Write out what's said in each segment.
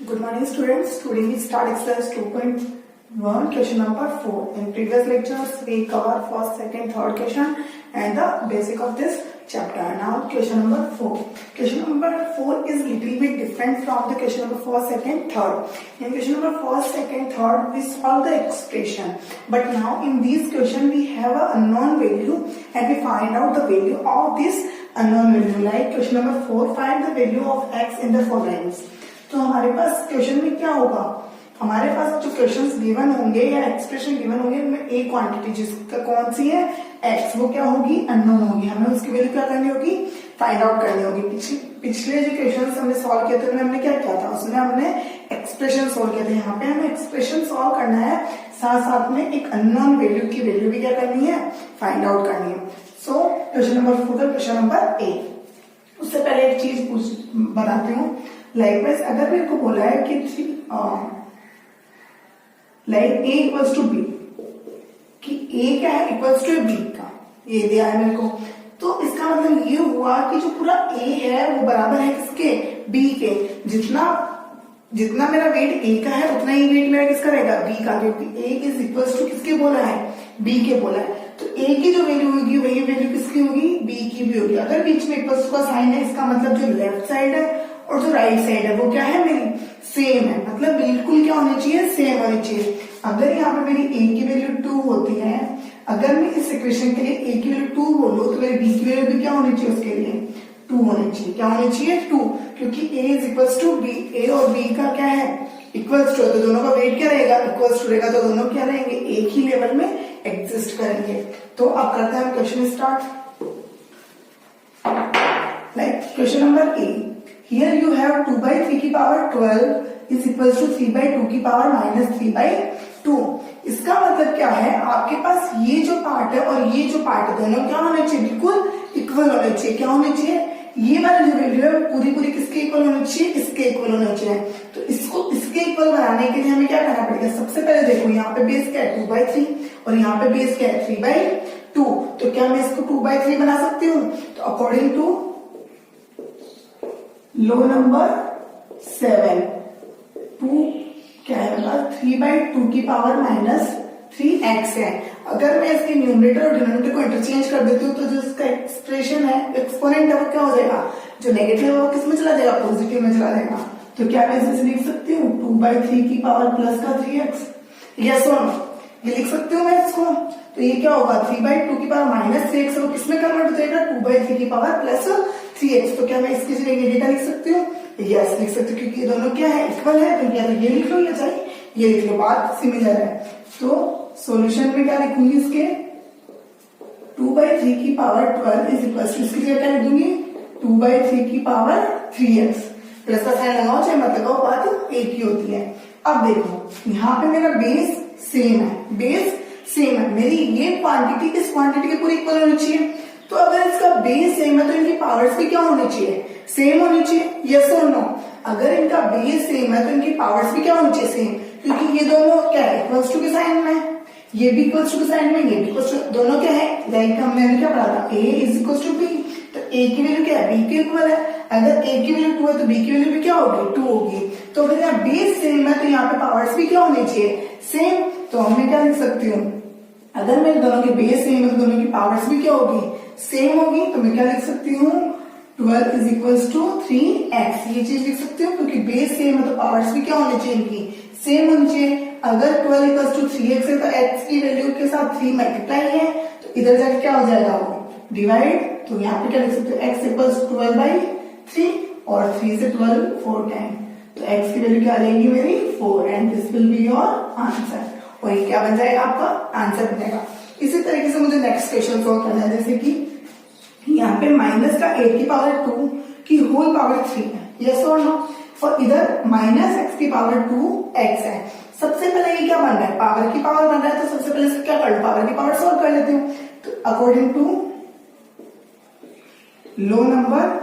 Good morning students. Today we start exercise 2.1 question number 4. In previous lectures we cover first, second, third question and the basic of this chapter. Now question number 4. Question number 4 is little bit different from the question number 1, 2, 3. In question number 1, 2, 3 we solve the expression. But now in this question we have an unknown value and we find out the value of this unknown value. Like question number 4, find the value of x in the following. तो हमारे पास question में क्या होगा, हमारे पास जो questions given होंगे या expression given होंगे उनमें एक क्वांटिटी जिसका कौन सी है x, वो क्या होगी, अननोन होगी. हमें उसकी वैल्यू क्या करनी होगी, फाइंड आउट करनी होगी. पिछले जो क्वेश्चंस हमने सॉल्व किए थे उनमें हमने क्या किया था, उसमें हमने एक्सप्रेशन सॉल्व किया था. यहाँ पे हमें एक्सप्रेशन सॉल्व करना है, साथ साथ में एक अननोन वैल्यू की वैल्यू भी क्या करनी है, फाइंड आउट करनी है. सो क्वेश्चन नंबर 4 का क्वेश्चन नंबर ए. उससे पहले एक चीज बताती हूँ. लाइकवाइज अगर मेरे को बोला है कि like A equals to B, कि ए क्या है इक्वल्स टू बी का, ये दिया है मेरे को, तो इसका मतलब ये हुआ कि जो पूरा ए है वो बराबर है किसके, बी के. जितना मेरा वेट ए का है उतना ही वेट मेरा किसका रहेगा, बी का, क्योंकि ए इज इक्वल्स टू किसके बोला है, बी के बोला है. तो ए की जो वैल्यू होगी वही वैल्यू किसकी होगी, बी की भी होगी. अगर बीच में इक्वल्स का साइन है इसका मतलब जो लेफ्ट साइड है और जो राइट साइड है वो क्या है, मेरी सेम है. मतलब बिल्कुल क्या होनी चाहिए, सेम होनी चाहिए. अगर यहाँ पे मेरी ए की वैल्यू 2 होती है, अगर मैं इस इक्वेशन के लिए ए की वैल्यू 2 बोलूं तो मेरी बी की वैल्यू भी क्या होनी चाहिए, उसके लिए 2 होनी चाहिए. क्या होनी चाहिए, 2, क्योंकि ए इज इक्वल्स टू बी. ए और बी का क्या है, इक्वल्स टू, तो दोनों का वेट क्या रहेगा, इक्वल्स टू रहेगा. तो दोनों क्या रहेंगे, एक ही लेवल में एग्जिस्ट करेंगे. तो अब करते हैं question start. Like question number A. Here you have 2 by 3 की power 12 is equals to 3 by 2 की पावर minus 3 by 2. इसका मतलब क्या है, आपके पास ये जो पार्ट है और ये जो पार्ट है दोनों क्या होने चाहिए, बिल्कुल इक्वल होने चाहिए. क्या होने चाहिए, ये वाली जो वैल्यू है पूरी किसके इक्वल होनी चाहिए, इसके इक्वल होना चाहिए. तो इसको इसके इक्वल बनाने के लिए हमें क्या करना पड़ेगा, सबसे पहले देखो यहाँ पे बेस क्या है 2 by 3 और यहाँ पे बेस क्या है 3 by 2. तो क्या मैं इसको 2 by 3 बना सकती हूँ. तो अकॉर्डिंग टू लो नंबर 7, 2 क्या है मेरे पास, 3 by 2 की पावर माइनस 3x है. अगर मैं इसके न्यूमरेटर और डिनोमिनेटर को इंटरचेंज कर देती हूँ तो जो इसका एक्सप्रेशन है, एक्सपोनेंट है, वो क्या हो जाएगा, जो नेगेटिव है वो किसमें चला जाएगा, पॉजिटिव में चला जाएगा. तो क्या मैं इसे लिख सकती हूँ 2 by 3 की पावर प्लस का 3x, यस और नो, ये लिख सकती हूँ मैं इसको. तो ये क्या होगा, 3 by 2 की पावर माइनस 3x, वो किसमें कन्वर्ट हो जाएगा, 2 by 3 की पावर प्लस 3x. तो क्या मैं इसकी जगह ये डेटा लिख सकती हूँ, यस लिख सकती हूँ, क्योंकि ये दोनों क्या है, इक्वल है. तो या तो ये लिख लो या चाहे ये लिख लो, बात सिमिलर है. तो सॉल्यूशन में क्या लिखूंगी, इसके 2 by 3 की पावर 12 इज इक्वल टू, इसकी जगह क्या लिख दूंगी 2 by 3 की पावर 3x. प्लस का साइन लगाओ चाहे मत लगाओ, बात एक ही होती है. अब देखो यहाँ पे मेरा बेस सेम है, बेस सेम है, मेरी ये क्वांटिटी इस क्वांटिटी के पूरी इक्वल होनी चाहिए. तो अगर इसका बेस सेम है तो इनकी पावर्स भी क्या होनी चाहिए, सेम होनी चाहिए, यस और नो. अगर इनका बेस सेम है तो इनकी पावर्स भी क्या होनी चाहिए, सेम, क्योंकि ये दोनों क्या है, इक्वल्स टू के साइन में, ये भी इक्वल्स टू के साइन में, ये भी इक्वल्स टू, दोनों क्या है, लाइक हमने क्या पढ़ा था, ए इज इक्वल्स टू बी. तो ए की वैल्यू क्या है, बी के इक्वल है. अगर ए की वैल्यू 2 है तो बी की वैल्यू भी क्या होगी, 2 होगी. तो अगर यहाँ बेस सेम है तो यहाँ पे पावर्स भी क्या होनी चाहिए, सेम. तो हमने क्या लिख सकती हूँ, अगर मेरे दोनों के बेस सेम है तो दोनों की पावर्स भी क्या होगी, सेम होगी. तो मैं क्या लिख सकती हूँ, 12 इज इक्वल्स टू 3x, ये चीज लिख सकती हूँ, क्योंकि बेस सेम है तो पावर्स भी क्या होनी चाहिए, इनकी सेम होनी चाहिए. अगर 12 इक्वल्स टू 3x है तो x की वैल्यू के साथ 3 मल्टीप्लाई है, तो इधर जाके क्या हो जाएगा, वो डिवाइड. तो यहाँ पे क्या लिख सकते हो, x इक्वल्स 12 by 3 और 3 से 12 4 टाइम. तो x की वैल्यू क्या आ जाएगी मेरी 4 and this will be your answer. और ये क्या बन जाएगा, आपका आंसर बनेगा. इसी तरीके से मुझे नेक्स्ट क्वेश्चन सॉल्व करना है. जैसे कि यहाँ पे माइनस का 8 की पावर 2 की होल पावर 3 है, यस और नो. और इधर माइनस x की पावर 2x है. सबसे पहले ये क्या बन रहा है, पावर की पावर बन रहा है. तो सबसे पहले इसको क्या कर लो, पावर की पावर सॉल्व कर लेती हूँ. तो अकॉर्डिंग टू लो नंबर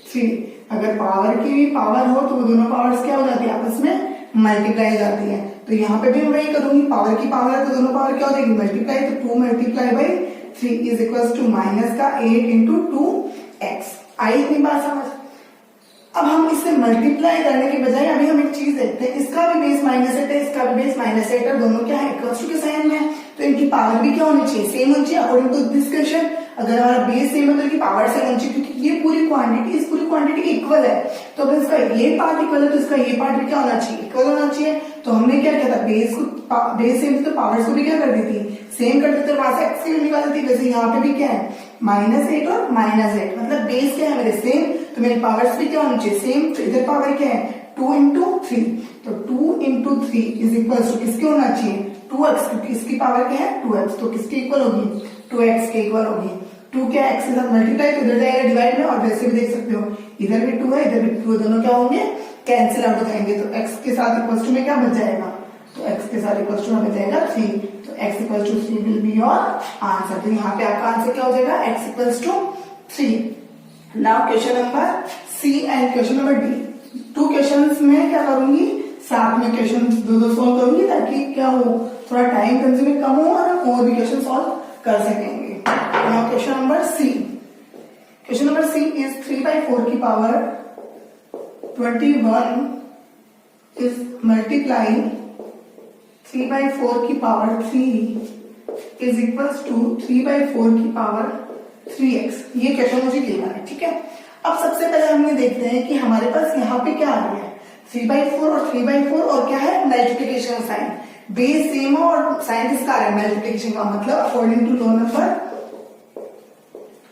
3, अगर पावर की पावर हो तो दोनों पावर्स क्या हो जाती है, आपस में मल्टीप्लाई जाती है. तो यहाँ पे भी मैं वही करूंगी, पावर की पावर है तो दोनों पावर क्या हो जाएगी, मल्टीप्लाई. तो 2 multiply by 3 is equal to minus का 8 इंटू 2x. आई इतनी बात समझ. अब हम इसे मल्टीप्लाई करने के बजाय अभी हम एक चीज देखते हैं, इसका भी बेस -8 है, इसका भी बेस -8 है, दोनों क्या है इक्वल टू के साइन में है, तो इनकी पावर भी क्या होनी चाहिए, सेम होनी चाहिए अकॉर्डिंग टू दिस क्वेश्चन। अगर हमारा बेस सेम है तो इनकी पावर सेम होनी चाहिए, क्योंकि ये पूरी क्वांटिटी इस पूरी क्वांटिटी इक्वल है, तो अगर इसका ये पार्ट इक्वल है तो इसका ये पार्ट भी क्या होना चाहिए, इक्वल होना चाहिए। तो हमने क्या किया था, बेस सेम थी तो पावर्स को भी क्या कर दी थी, सेम कर देते, वहां से एक्स की वैल्यू निकाल दी। वैसे यहाँ पे भी क्या है -8 और -8, मतलब बेस क्या है मेरे सेम, तो मेरी पावर्स भी क्या होनी चाहिए सेम। तो इधर पावर क्या है 2 into 3, तो 2 into 3 इज इक्वल टू किसके होना चाहिए 2x, क्योंकि इसकी पावर क्या है 2x, तो किसके इक्वल होगी 2x के इक्वल होगी। 2 क्या x के साथ मल्टीप्लाई तो इधर जाएगा डिवाइड में, और वैसे भी देख सकते हो इधर भी 2 है इधर भी 2, दोनों क्या होंगे कैंसिल आउट हो जाएंगे, तो x के साथ इक्वल टू में क्या बच जाएगा, तो x के साथ इक्वल टू में बच जाएगा 3, तो x equal to 3 will be your answer. तो यहाँ पे आपका आंसर क्या हो जाएगा x equal to 3। Now question number C and question number D, 2 questions में क्या करूंगी, साथ में क्वेश्चन दो सॉल्व करूंगी, ताकि क्या हो थोड़ा टाइम कंज्यूमिंग कम हो और भी क्वेश्चन सॉल्व कर सकेंगे। Now question number C, question number C is 3/4 की पावर 21 इज मल्टीप्लाई 3/4 की पावर 3 इज इक्वल्स टू 3/4 की पावर 3x। ये क्वेश्चन मुझे क्लियर है, ठीक है। अब सबसे पहले हमने देखते हैं कि हमारे पास यहाँ पे क्या आ गया है 3/4 और 3/4, और क्या है मल्टीप्लिकेशन साइन, बेस सेम हो और साइन किसका है मल्टीप्लिकेशन का, मतलब अकॉर्डिंग टू लो नंबर।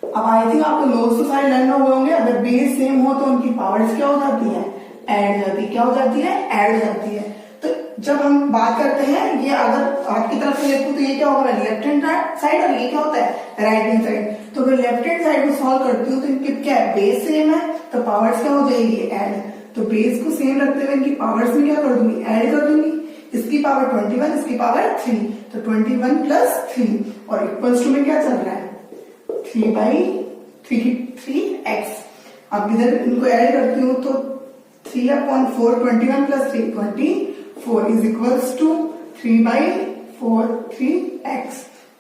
अब आई थिंक आपको लोस टू साइन लर्न हुए होंगे, अगर बेस सेम हो तो उनकी पावर्स क्या हो जाती है ऐड हो जाती है, क्या हो जाती है ऐड हो जाती है। तो जब हम बात करते हैं, ये अगर आपकी तरफ से देखूं तो ये क्या होगा लेफ्ट हैंड साइड, और ये क्या होता है राइट हैंड साइड। तो अगर लेफ्ट हैंड साइड को सॉल्व करती हूँ तो इनके क्या है बेस सेम है, तो पावर्स क्या हो जाएगी ऐड, तो बेस को सेम रखते हुए इनकी पावर्स में क्या कर दूंगी ऐड कर दूंगी। इसकी पावर 21, इसकी पावर 3, तो 21 + 3 और इक्वल्स टू में क्या चल रहा है 3/3x। अब इधर इनको ऐड करती हूँ तो 3/4 21 + 3 24 इज इक्वल्स टू 3/4 3x,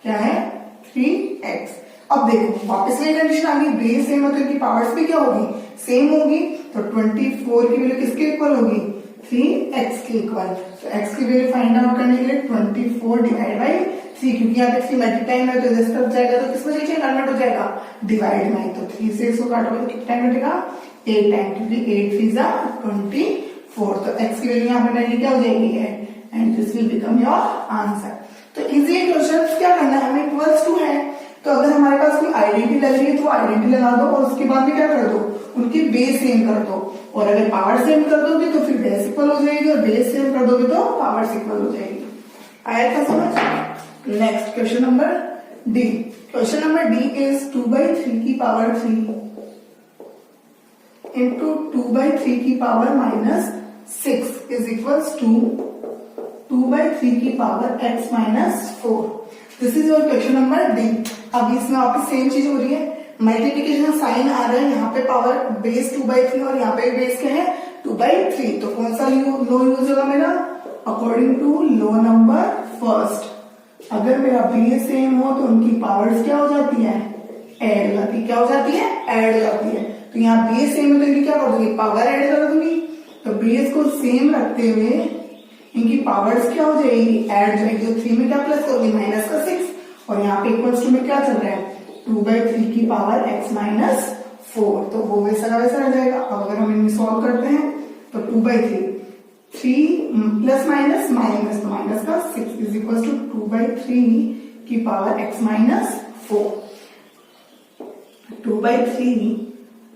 क्या है 3x। अब देखो वापस में कंडीशन आ गई, बेस सेम है तो इनकी पावर्स भी क्या होगी सेम होगी, तो 24 की वैल्यू किसके इक्वल होगी 3x के इक्वल। तो x की वैल्यू फाइंड आउट करने के लिए 24 डिवाइड बाई 3, क्योंकि यहाँ पे x की मल्टीप्लाई में तो इस तरफ जाएगा तो किस वजह से कन्वर्ट हो जाएगा डिवाइड में, तो 3 से इसको काटोगे तो कितना टाइम लगेगा 8 टाइम, क्योंकि 8 3 जा 24, तो x की वैल्यू यहाँ पे डायरेक्टली क्या हो जाएगी and this will become your answer. तो इजी क्वेश्चन क्या करना है हमें इक्वल्स टू है, तो अगर हमारे पास कोई आइडेंटिटी लग रही है तो आइडेंटिटी लगा दो और उसके बाद भी क्या कर दो उनकी बेस सेम कर दो, और अगर पावर सेम कर दोगे तो फिर बेस इक्वल हो जाएगी, और बेस सेम कर दोगे तो पावर इक्वल हो जाएगी। आया था समझ। Next question number D, question number D is 2/3 की पावर 3 इंटू 2/3 की पावर -6 इज इक्वल्स टू 2/3 की power x -4। This is your question number D. अब इसमें वापस सेम चीज हो रही है, मल्टीप्लिकेशन साइन आ रहा है, यहाँ पे पावर बेस 2/3 और यहाँ पे बेस क्या है 2/3, तो कौन सा लो यूज होगा मेरा according to low number first. अगर मेरा बेस सेम हो तो उनकी पावर्स क्या हो जाती है ऐड हो जाती है, क्या हो जाती है ऐड हो जाती है। तो यहाँ बेस सेम है तो इनकी क्या कर दूंगी पावर ऐड कर दूंगी, तो बेस को सेम रखते हुए इनकी पावर्स क्या हो जाएगी ऐड हो जाएगी, तो 3 में क्या प्लस करोगे -6, और यहाँ पे इक्वल्स टू में क्या चल रहा है 2/3 की पावर x -4, तो वो वैसा का वैसा रह जाएगा। अब अगर हम इन्हें सॉल्व करते हैं तो 2/3 3 प्लस माइनस माइनस तो माइनस का 6 इज इक्वल टू 2/3 की पावर x -4। 2/3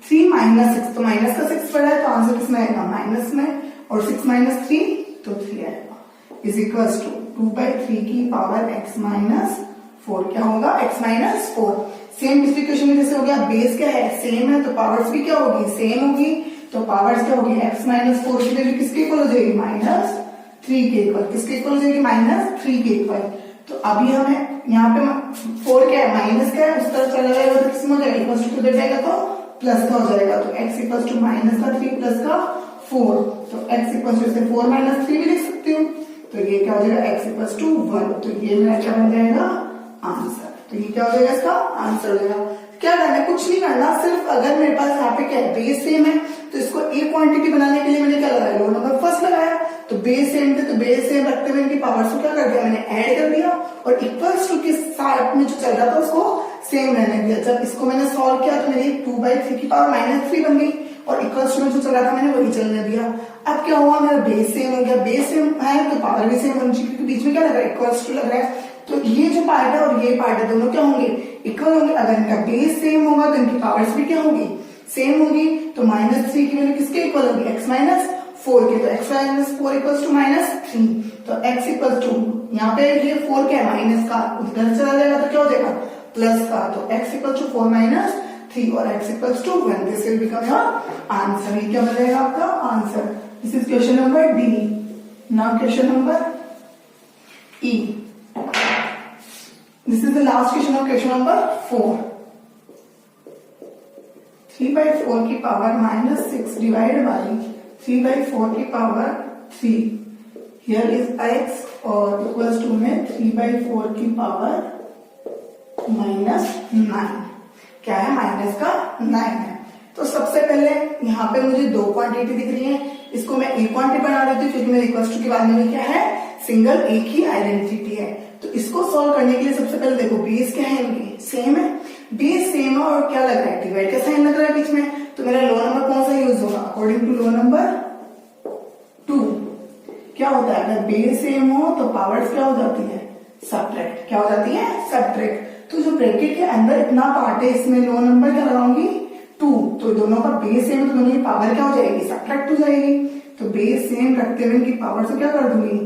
3 -6 तो माइनस का 6 पड़ा है, तो आंसर किसमें आएगा माइनस में, और 6 - 3 तो 3 आएगा, इज इक्वल टू 2/3 की पावर x -4 क्या होगा x -4। सेम डिस्ट्रीब्यूशन में जैसे हो गया, बेस क्या है सेम है तो पावर्स भी क्या होगी सेम होगी, तो पावर्स क्या होगी x -4 की वैल्यू किसके इक्वल हो जाएगी -3 के इक्वल, किसके इक्वल हो जाएगी -3 के इक्वल। तो अभी हमें यहाँ पे 4 क्या है माइनस क्या है उस तरफ चला जाएगा तो किसमें हो जाएगा इक्वल टू किधर जाएगा तो प्लस का हो जाएगा, तो x इक्वल टू -3 प्लस का 4, तो x इक्वल टू 4 - 3 भी लिख सकती हूँ, तो ये क्या हो जाएगा x इक्वल टू 1, तो ये मेरा क्या बन जाएगा आंसर। तो ये क्या हो जाएगा इसका आंसर हो जाएगा। क्या करना है कुछ नहीं करना, सिर्फ अगर मेरे पास यहाँ पे क्या है बेस सेम है तो इसको एक क्वांटिटी बनाने के लिए मैंने क्या लगाया, लो नंबर फर्स्ट लगाया, तो बेस सेम थे तो बेस सेम रखते हुए इनकी पावर्स को क्या कर दिया मैंने, ऐड कर दिया, और इक्वल्स टू के साथ में जो चल रहा था उसको सेम रहने दिया। जब इसको मैंने सॉल्व किया तो मेरी 2/3 की पावर -3 बन गई, और इक्वल्स टू में जो चल रहा था मैंने वही चलने दिया। अब क्या हुआ, मेरा बेस सेम हो गया, बेस सेम है तो पावर भी सेम होनी चाहिए, क्योंकि बीच में क्या लग रहा है, इक्वल्स टू लग रहा है, तो ये जो पार्ट है और ये पार्ट है दोनों क्या होंगे, इक्वल होंगे। अगर इनका बेस सेम होगा तो इनकी पावर्स भी क्या होगी, सेम होगी। तो -3 की वैल्यू किसके इक्वल होगी, x -4 के, तो x -4 इक्वल्स टू -3, तो x इक्वल्स टू, यहाँ पे ये 4 क्या है, माइनस का, उधर चला जाएगा तो क्या हो जाएगा, प्लस का, तो x इक्वल्स टू 4 - 3 और x equals to 1। This will become your answer. ये क्या बनेगा आपका answer. This is question number D. Now question number E. This is the last question of question number 4. 3/4 की पावर -6 divided by 3/4 की power 3. Here is x और equals to में 3/4 की power -9. क्या है, माइनस का 9 है। तो सबसे पहले यहाँ पे मुझे दो क्वांटिटी दिख रही है, इसको मैं एक क्वांटिटी बना देती हूँ, क्योंकि मेरे इक्वल्स टू के बाद में क्या है, सिंगल एक ही आइडेंटिटी है। तो इसको सॉल्व करने के लिए सबसे पहले देखो बेस क्या है, इनकी सेम है, बेस सेम है, और क्या लग रहा है, डिवाइड का साइन लग रहा है बीच में, तो मेरा लो नंबर कौन सा यूज होगा, अकॉर्डिंग टू लो नंबर 2 क्या होता है, अगर बेस सेम हो तो पावर्स क्या हो जाती है, सबट्रैक्ट, क्या हो जाती है, सबट्रैक्ट। तो जो ब्रैकेट के अंदर इतना पार्ट है, इसमें लो नंबर क्या लगाऊंगी, 2, तो दोनों का बेस सेम है तो दोनों की पावर क्या हो जाएगी, सबट्रैक्ट हो जाएगी। तो बेस सेम रखते हुए इनकी पावर से क्या कर दूंगी,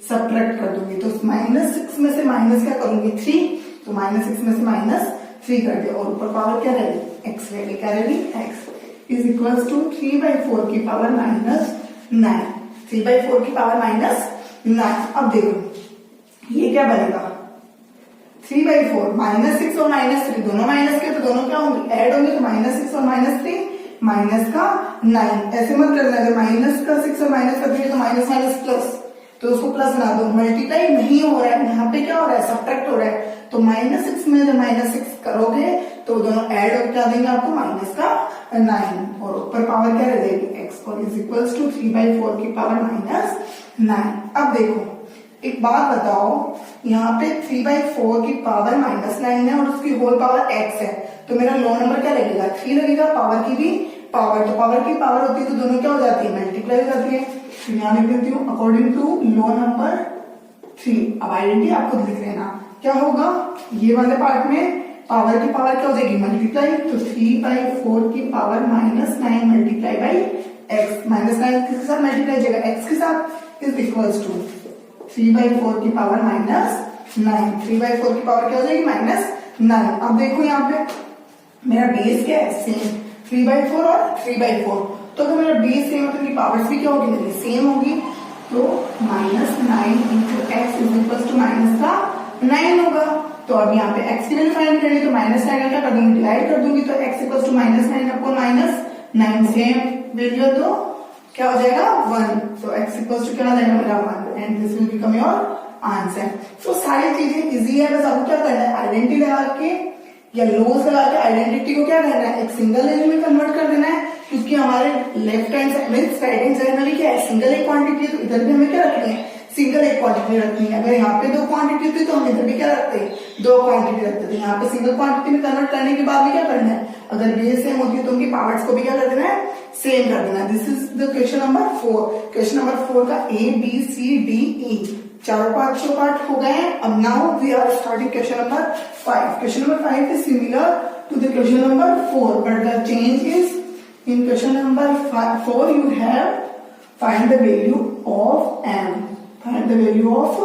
सबट्रैक्ट कर दूंगी। तो -6 में से माइनस क्या करूंगी, 3, तो -6 में से -3 कर दिया, और ऊपर पावर क्या रहेगी, x रहेगी, क्या रहेगी, x इज इक्वल्स टू 3/4 की पावर -9, 3/4 की पावर -9। अब देखो ये क्या बनेगा, 3/4 -6 और -3 दोनों माइनस के, तो दोनों क्या होंगे, ऐड होंगे, तो -6 और -3 माइनस का 9। ऐसे मत करना, अगर माइनस का 6 और माइनस का 3 तो माइनस माइनस प्लस, तो उसको प्लस बना दो। मल्टीप्लाई नहीं हो रहा है, यहाँ पे क्या हो रहा है, सबट्रैक्ट हो रहा है। तो -6 में जब -6 करोगे तो दोनों ऐड हो क्या देंगे आपको, माइनस का 9, और ऊपर पावर क्या रह जाएगी, x, और इज इक्वल्स टू 3/4 की पावर -9। अब देखो एक बात बताओ, यहाँ पे 3/4 की पावर -9 है और उसकी होल पावर x है, तो मेरा लो नंबर क्या लगेगा, 3 लगेगा, पावर की भी पावर, तो पावर की पावर होती है तो दोनों क्या हो जाती है, मल्टीप्लाई हो जाती है। तो यहाँ लिख देती हूँ अकॉर्डिंग टू लो नंबर 3। अब आइडेंटिटी आपको लिख लेना, क्या होगा, ये वाले पार्ट में पावर की पावर क्या हो जाएगी, मल्टीप्लाई, तो 3/4 की पावर -9 मल्टीप्लाई बाई x, -9 किसके साथ मल्टीप्लाई हो जाएगा, x के साथ, इज इक्वल्स टू 3/4 की पावर -9, 3/4 की पावर क्या हो जाएगी, -9। अब देखो यहाँ पे मेरा बेस क्या है, सेम 3/4 और 3/4, तो अगर मेरा बेस सेम है तो इनकी पावर्स भी क्या होगी, मेरी सेम होगी, तो -9 into x is equals to minus का 9 होगा। तो अब यहाँ पे x की वैल्यू फाइंड करनी, तो -9 क्या कर दूंगी, डिवाइड कर दूंगी, तो x equals to -9 upon -9 same value है, तो क्या हो जाएगा 1, तो x इक्वल्स टू क्या हो जाएगा मेरा 1, and this will become your answer. तो सारी चीजें इजी है, बस आपको क्या करना है, आइडेंटिटी लगा के या लोज लगा के आइडेंटिटी को क्या करना है, एक सिंगल वैल्यू में कन्वर्ट कर देना है, क्योंकि हमारे लेफ्ट हैंड साइड में राइट हैंड साइड में भी क्या है, सिंगल एक क्वांटिटी है, तो इधर भी हमें क्या रखनी है, सिंगल एक क्वांटिटी रखनी है। अगर यहाँ पे दो क्वांटिटी होती तो हम इधर भी क्या रखते हैं, दो क्वांटिटी रखते थे। यहाँ पे सिंगल क्वांटिटी में कन्वर्ट करने के बाद में क्या करना है, अगर बेस सेम होती है तो उनकी पार्ट्स को भी क्या कर देना है, सेम कर देना। This is the question number 4। Question number 4 का A B C D E चारों पार्ट हो गए हैं। अब now we are starting question number 5। Question number 5 is similar to the question number 4, but the change is in question number 4 you have find the value of m, find the value of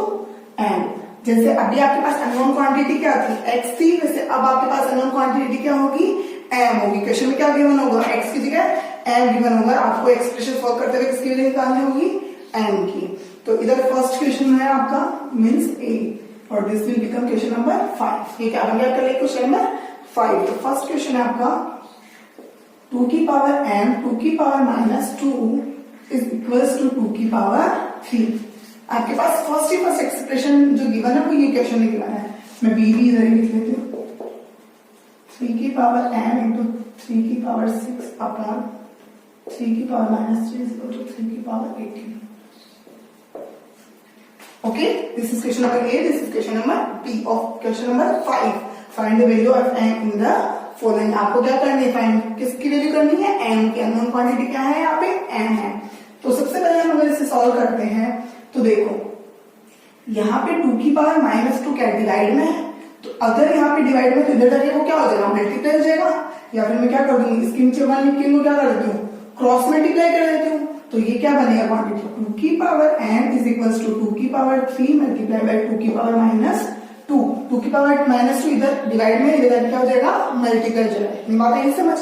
m। जैसे अभी आपके पास unknown quantity क्या थी, x थी, वैसे अब आपके पास unknown quantity क्या होगी, m होगी। क्वेश्चन में क्या गिवन होगा, x की जगह m गिवन होगा, आपको एक्सप्रेशन सॉल्व करते हुए किसकी वैल्यू निकालनी होगी, m की। तो इधर फर्स्ट क्वेश्चन है आपका मींस a, और this will become question number 5। ये क्या बन गया, कर ले क्वेश्चन नंबर 5। तो फर्स्ट क्वेश्चन है आपका 2 की पावर m 2 की पावर -2 इज इक्वल्स टू 2 की पावर 3। आपके पास फर्स्ट एक्सप्रेशन जो गिवन है वो ये क्वेश्चन में गिवन है, मैं b भी इधर ही लिख लेती हूँ। 3 की पावर m इंटू 3 की पावर 6 अपॉन 3 की power minus 3 is equal to 3 की power 18. Okay, this is question number A. This is question number B of question number 5. Find the value of m in the following. आपको क्या करनी है? Find किसकी value करनी है? m की. Unknown quantity क्या है? यहाँ पे m है. तो सबसे पहले हम अगर इसे सॉल्व करते हैं तो देखो यहाँ पे 2 की पावर माइनस 2 क्या डिवाइड में है, तो अगर यहाँ पे डिवाइड में तो इधर जाके वो क्या हो जाएगा? मल्टीप्लाई हो जाएगा. या फिर मैं क्या कर दूंगी? इसके नीचे 1 लिख के क्या कर देती हूँ? क्रॉस मल्टीप्लाई कर देती हूँ. तो ये क्या बनेगा? क्वांटिटी 2 की power m is equals to 2 की पावर 3 मल्टीप्लाई बाय 2 की पावर माइनस 2. 2 की पावर माइनस 2 इधर डिवाइड में, इधर क्या हो जाएगा? मल्टीप्लाई हो जाएगा. ये बात है समझ.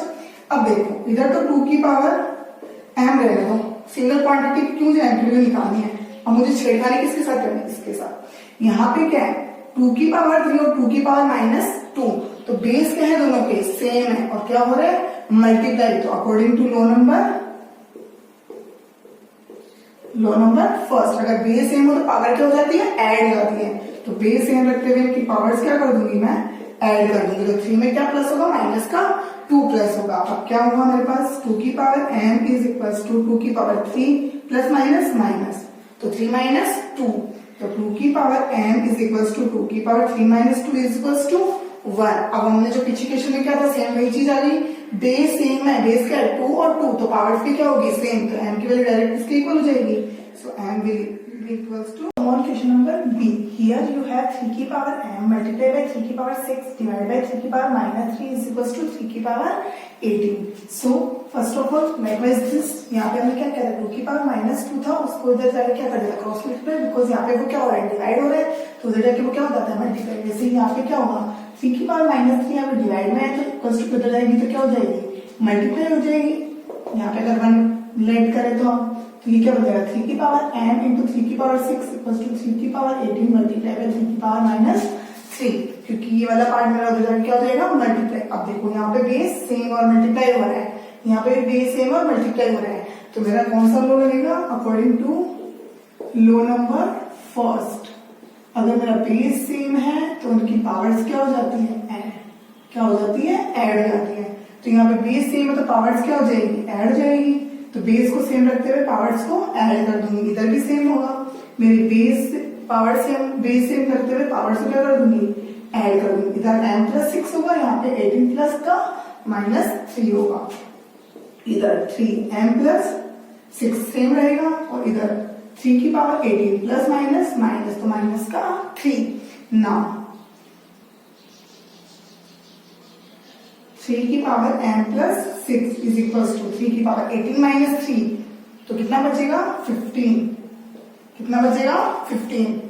अब देखो इधर तो 2 की पावर m रहने दो. सिंगल क्वांटिटी क्यों जो m की वैल्यू निकालनी है. अब मुझे छेड़खानी किसके साथ करनी है? इसके साथ. यहाँ पे क्या है? 2 की पावर 3 और 2 की पावर माइनस 2. तो बेस क्या है? दोनों के सेम है. और क्या हो रहा है? मल्टीप्लाई. तो according to low number first, अगर बेस सेम हो तो पावर क्या हो जाती है? ऐड हो जाती है. तो बेस सेम रखते हुए इनकी पावर्स क्या कर दूंगी? मैं ऐड कर दूंगी. तो 3 में क्या प्लस होगा? माइनस का 2 प्लस होगा. अब क्या होगा मेरे पास? 2 की power m is equal to 2 की पावर 3 प्लस माइनस माइनस. तो 3 माइनस 2. तो 2 की power m is equal to 2 की power 3 minus 2 is equal to 1. अब हमने जो पीछे क्वेश्चन में क्या था? सेम वही चीज आ गई. बेस सेम है. बेस क्या है? 2 और 2. तो पावर्स की क्या होगी? सेम. तो m की वैल्यू डायरेक्ट इसके इक्वल हो जाएगी. So m will be equals to on question number B. Here you have 3 की पावर m multiplied by 3 की पावर 6 divided by 3 की power minus 3 is equals to 3 की power 18. So first of all likewise this, यहाँ पे हमने क्या किया था? 2 की पावर माइनस 2 था, उसको इधर जाके क्या कर दिया? Cross multiply. बिकॉज यहाँ पे वो क्या हो रहा है? डिवाइड हो रहा है. तो उधर जाके वो क्या हो जाता है? मल्टीप्लाई. जैसे यहाँ पे क्या होगा? 3 की पावर माइनस 3 यहाँ पे डिवाइड में है तो इक्वल्स टू उधर जाएगी तो क्या हो जाएगी? मल्टीप्लाई हो जाएगी. यहाँ पे अगर 1 लेट करें तो हम, तो ये क्या बनेगा? 3 की पावर m इंटू 3 की पावर 6 इक्वल्स टू 3 की पावर 18 मल्टीप्लाई बाय 3 की पावर माइनस 3. क्योंकि ये वाला पार्ट मेरा उधर क्या हो जाएगा? मल्टीप्लाई. अब देखो यहाँ पे बेस सेम और मल्टीप्लाई हो रहा है. यहाँ पे बेस सेम और मल्टीप्लाई हो रहा है. तो मेरा कौन सा लो लगेगा? According to low number first, अगर मेरा बेस सेम है तो उनकी पावर्स क्या हो जाती है? ऐड. क्या हो जाती है? ऐड हो जाती है. तो यहाँ पे बेस सेम है तो पावर्स क्या हो जाएगी? ऐड हो जाएगी. तो बेस को सेम रखते हुए पावर्स को ऐड कर दूंगी. इधर भी सेम होगा. मेरी base power same, base same करते हुए पावर्स को क्या कर दूंगी? ऐड कर दूंगी. इधर m प्लस 6 होगा, यहाँ पे 18 प्लस का माइनस 3 होगा. इधर 3m प्लस 6 सेम रहेगा और इधर 3 की पावर 18 प्लस माइनस माइनस, तो माइनस का 3. नाउ 3 की power m plus 6 is equal to 3 की पावर 18 माइनस 3. तो कितना बचेगा? 15. कितना बचेगा? 15.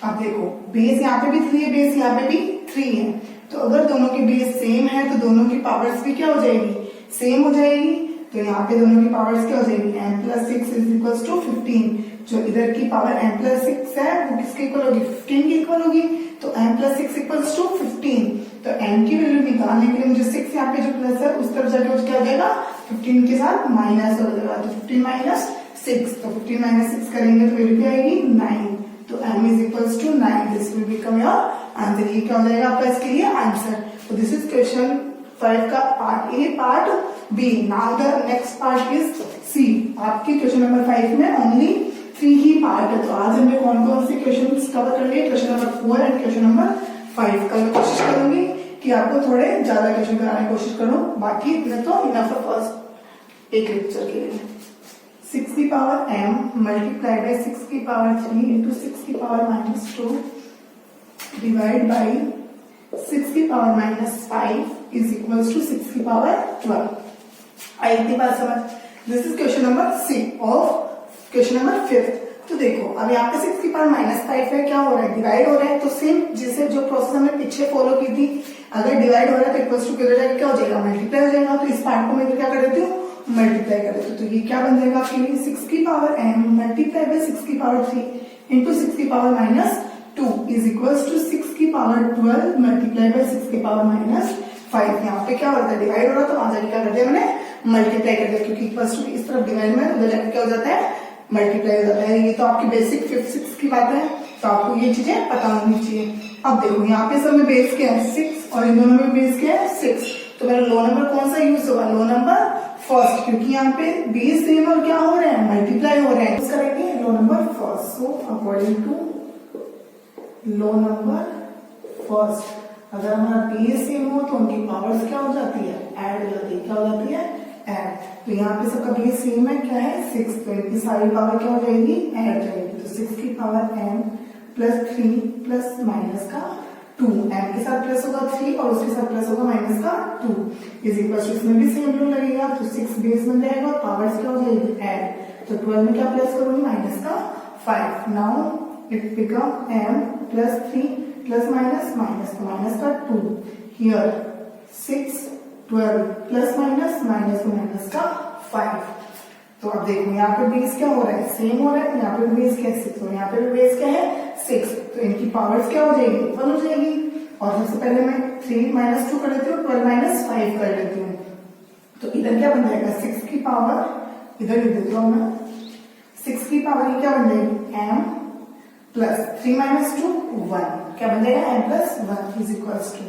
अब देखो बेस यहाँ पे भी 3 है, बेस यहाँ पे भी 3 है. तो अगर दोनों के बेस सेम है तो दोनों की पावर्स भी क्या हो जाएगी? सेम हो जाएगी. तो यहाँ पे दोनों की पावर्स क्या हो जाएगी? m plus 6 is equal to 15. जो इधर की पावर m प्लस 6 है वो किसके इक्वल होगी? 15 की इक्वल होगी. तो m प्लस 6 इक्वल्स टू 15. तो m की वैल्यू निकालने के लिए मुझे 6 यहाँ पे जो प्लस है उस तरफ जाके क्या हो जाएगा? 15 के साथ माइनस हो जाएगा. तो 15 माइनस 6. तो 15 माइनस 6 करेंगे तो वैल्यू क्या आएगी? 9. तो m is equals to 9. This will become your answer. ये क्या हो जाएगा आपका इसके लिए आंसर. तो दिस इज क्वेश्चन 5 का part A. Part B. Now the next part is C. आपके क्वेश्चन नंबर 5 में ओनली 3 ही पार्ट है. तो आज हमने कौन कौन से क्वेश्चन कवर कर लिए? Question number 4 and question number 5. कल कोशिश करूंगी कि आपको थोड़े ज्यादा क्वेश्चन कराने की कोशिश करूं. बाकी इतने तो इनफ है फर्स्ट एक लेक्चर के लिए. 6 की पावर m मल्टीप्लाई बाय 6 की पावर 3 इंटू 6 की पावर माइनस 2 डिवाइड बाई 6 की power minus 5 is equal to 6 की पावर 12. आई इतनी बात समझ. This is question number C of question number 5. तो देखो अब यहाँ पे 6 की पावर माइनस 5 है, क्या हो रहा है? डिवाइड हो रहा है. तो सेम जैसे जो प्रोसेस हमने पीछे फॉलो की थी, अगर डिवाइड हो रहा है तो इक्वल्स टू क्या हो जाएगा? मल्टीप्लाई हो जाएगा. तो इस पार्ट को मैं क्या कर देती हूँ? मल्टीप्लाई कर देती हूँ. तो ये क्या बन जाएगा आपके लिए? 6 की पावर m मल्टीप्लाई बाय 6 की पावर 3 इंटू 6 की power minus 2 is equals to 6 की पावर 12 मल्टीप्लाई बाय 6 की पावर माइनस 5. यहाँ पे क्या हो रहा था? डिवाइड हो रहा था, वहां जाके क्या कर दिया मैंने? मल्टीप्लाई कर दिया. क्योंकि इक्वल्स टू इस तरफ डिवाइड में, उधर जाके क्या हो जाता है? मल्टीप्लाई हो जाता है. ये तो आपकी बेसिक 5th 6th की बात है. तो आपको ये चीजें पता होनी चाहिए. अब देखो यहाँ पे सब में बेस क्या है? 6 और इन दोनों में बेस क्या है? 6. तो मेरा लो नंबर कौन सा यूज होगा? लो नंबर फर्स्ट, क्योंकि यहाँ पे बेस सेम और क्या हो रहा है, मल्टीप्लाई हो रहा है, तो करेंगे low number first. So according to low number first, अगर हमारा बेस सेम हो तो उनकी पावर्स क्या हो जाती है, ऐड हो जाती है। क्या हो जाती है, ऐड। तो यहाँ पे सबका बेस सेम है, क्या है 6, तो इनकी सारी पावर क्या हो जाएगी, ऐड जाएगी। तो 6 की power m plus 3 plus minus का 2, m के साथ प्लस होगा 3 और उसके साथ प्लस होगा माइनस का 2 इज इक्वल टू, इसमें भी सेम रूल लगेगा। तो 6 बेस बन जाएगा और पावर्स क्या हो जाएगी, ऐड। तो 12 में क्या प्लस करूंगी, माइनस का 5। Now it become m plus 3 plus minus minus, तो माइनस का 2 हियर 6 12 प्लस माइनस माइनस तो माइनस का 5। तो अब देखो यहाँ पे बेस क्या हो रहा है, सेम हो रहा है, यहाँ पे बेस क्या है 6, तो यहाँ पे बेस क्या है 6, तो इनकी पावर्स क्या हो जाएगी, 1 हो जाएगी। और सबसे पहले मैं 3 माइनस 2 कर लेती हूँ, 12 माइनस 5 कर लेती हूँ। तो इधर क्या बन जाएगा, 6 की पावर इधर लिख देता हूँ मैं, 6 की पावर ये क्या बन जाएगी m प्लस 3 माइनस 2 1, क्या बन जाएगा m plus 1 is equals to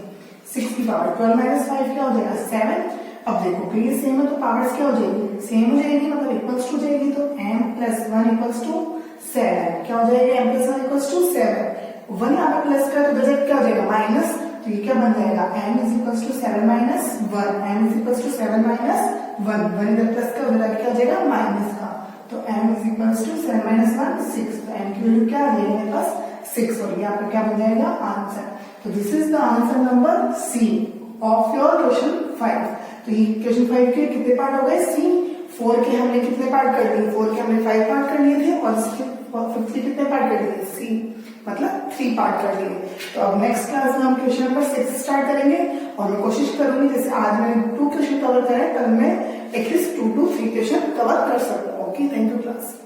6 की पावर 12 माइनस 5 क्या हो जाएगा 7। अब देखो बेस सेम है तो पावर्स क्या हो जाएगी, सेम हो जाएगी, मतलब इक्वल्स टू जाएगी। तो m प्लस 1 इक्वल्स टू 7, क्या हो जाएगा m प्लस 1 इक्वल्स टू 7। 1 यहाँ पे प्लस कर तो क्या हो जाएगा माइनस, तो ये क्या बन जाएगा m is equals to 7 minus 1, m is equals to 7 minus 1 इधर प्लस का उधर क्या हो जाएगा माइनस का। तो m is equals to 7 minus 1 6, तो m की वैल्यू क्या आ जाएगी मेरे पास 6, और यहाँ पे क्या बन जाएगा आंसर। तो this is the answer number C of your question 5। तो ये क्वेश्चन 5 के कितने पार्ट हो गए, सी। 4 के हमने कितने पार्ट कर लिए, 4 के हमने 5 पार्ट कर लिए थे, और इसके 5th के कितने पार्ट कर लिए, सी, मतलब 3 पार्ट कर लिए। तो अब नेक्स्ट क्लास में हम क्वेश्चन नंबर 6 स्टार्ट करेंगे, और मैं कोशिश करूंगी जैसे आज मैंने 2 क्वेश्चन कवर करे, कल मैं एटलीस्ट 2 to 3 क्वेश्चन कवर कर सकता हूँ। Okay, thank you class.